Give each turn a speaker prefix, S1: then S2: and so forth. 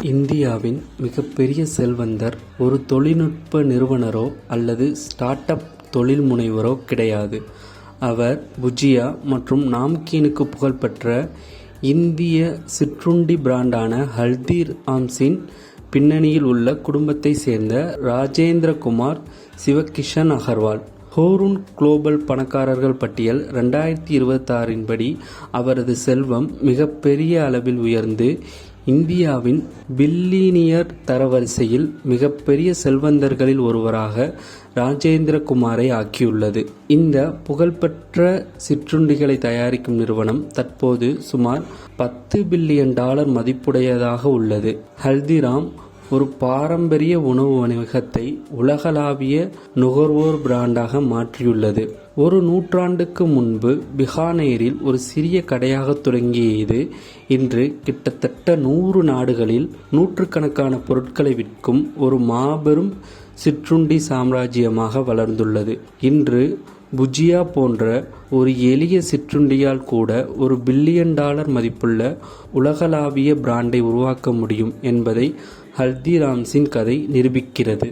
S1: இந்தியாவின் மிகப்பெரிய செல்வந்தர் ஒரு தொழில்நுட்ப நிறுவனரோ அல்லது ஸ்டார்ட் அப் தொழில் முனைவரோ கிடையாது. அவர் புஜியா மற்றும் நாம்கீனுக்கு புகழ்பெற்ற இந்திய சிற்றுண்டி பிராண்டான ஹல்திராம்ஸின் பின்னணியில் உள்ள குடும்பத்தைச் சேர்ந்த ராஜேந்திர குமார் சிவகிஷன் அகர்வால். ஹூருன் குளோபல் பணக்காரர்கள் பட்டியல் 2026 படி அவரது செல்வம் மிகப்பெரிய அளவில் உயர்ந்து இந்தியாவின் பில்லியனியர் தரவரிசையில் மிகப்பெரிய செல்வந்தர்களில் ஒருவராக ராஜேந்திர குமாரை ஆக்கியுள்ளது. இந்த புகழ்பெற்ற சிற்றுண்டிகளை தயாரிக்கும் நிறுவனம் தற்போது சுமார் $10 பில்லியன் மதிப்புடையதாக உள்ளது. ஹல்திராம் ஒரு பாரம்பரிய உணவு வணிகத்தை உலகளாவிய நுகர்வோர் பிராண்டாக மாற்றியுள்ளது. ஒரு நூற்றாண்டுக்கு முன்பு பிகானேரில் ஒரு சிறிய கடையாக தொடங்கிய இது இன்று கிட்டத்தட்ட 100 நாடுகளில் நூற்றுக்கணக்கான பொருட்களை விற்கும் ஒரு மாபெரும் சிற்றுண்டி சாம்ராஜ்யமாக வளர்ந்துள்ளது. இன்று புஜியா போன்ற ஒரு எளிய சிற்றுண்டியால் கூட $1 பில்லியன் மதிப்புள்ள உலகளாவிய பிராண்டை உருவாக்க முடியும் என்பதை ஹல்திராம்ஸின் கதை நிரூபிக்கிறது.